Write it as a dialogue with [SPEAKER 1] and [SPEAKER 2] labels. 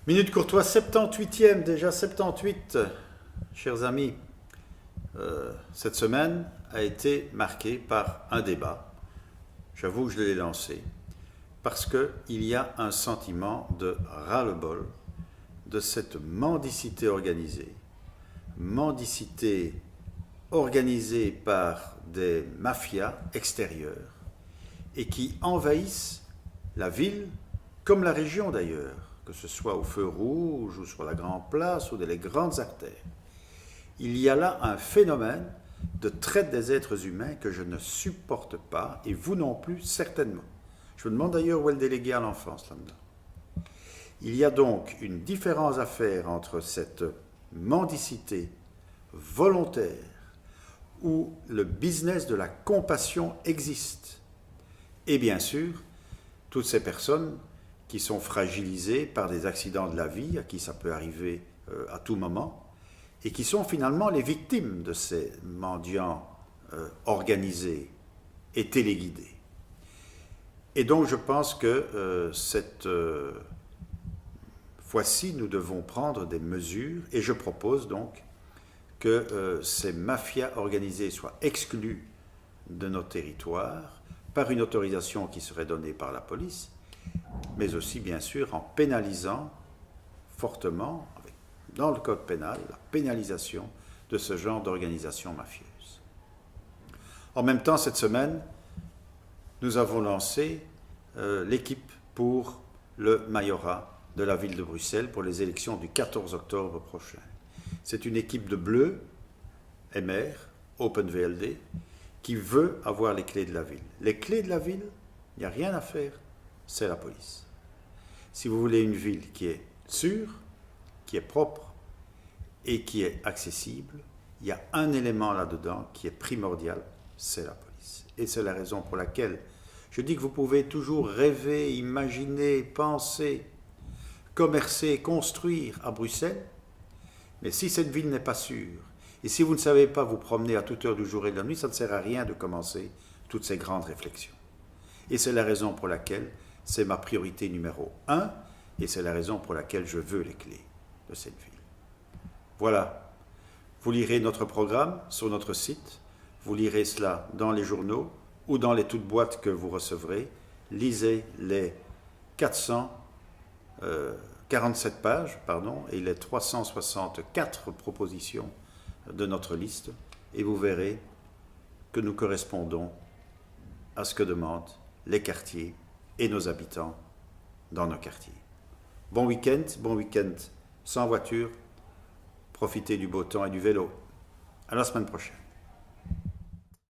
[SPEAKER 1] Minute courtoise, 78e, déjà 78, chers amis. Cette semaine a été marquée par un débat. J'avoue que je l'ai lancé parce qu'il y a un sentiment de ras-le-bol de cette mendicité organisée par des mafias extérieures et qui envahissent la ville comme la région d'ailleurs, que ce soit au feu rouge ou sur la grande place ou dans les grandes artères. Il y a là un phénomène de traite des êtres humains que je ne supporte pas, et vous non plus certainement. Je me demande d'ailleurs où est le délégué à l'enfance là-dedans. Il y a donc une différence à faire entre cette mendicité volontaire où le business de la compassion existe et bien sûr toutes ces personnes qui sont fragilisées par des accidents de la vie, à qui ça peut arriver à tout moment, et qui sont finalement les victimes de ces mendiants organisés et téléguidés. Et donc je pense que cette fois-ci, nous devons prendre des mesures, et je propose donc que ces mafias organisées soient exclues de nos territoires par une autorisation qui serait donnée par la police, mais aussi bien sûr en pénalisant fortement, dans le code pénal, la pénalisation de ce genre d'organisation mafieuse. En même temps, cette semaine, nous avons lancé l'équipe pour le majorat de la ville de Bruxelles pour les élections du 14 octobre prochain. C'est une équipe de bleus, MR, Open VLD, qui veut avoir les clés de la ville. Les clés de la ville, il n'y a rien à faire, c'est la police. Si vous voulez une ville qui est sûre, qui est propre et qui est accessible, il y a un élément là-dedans qui est primordial, c'est la police. Et c'est la raison pour laquelle je dis que vous pouvez toujours rêver, imaginer, penser, commercer, construire à Bruxelles, mais si cette ville n'est pas sûre, et si vous ne savez pas vous promener à toute heure du jour et de la nuit, ça ne sert à rien de commencer toutes ces grandes réflexions. Et c'est la raison pour laquelle c'est ma priorité numéro 1, et c'est la raison pour laquelle je veux les clés de cette ville. Voilà, vous lirez notre programme sur notre site, vous lirez cela dans les journaux ou dans les toutes boîtes que vous recevrez. Lisez les 447 pages, et les 364 propositions de notre liste, et vous verrez que nous correspondons à ce que demandent les quartiers et nos habitants dans nos quartiers. Bon week-end sans voiture, profitez du beau temps et du vélo. À la semaine prochaine.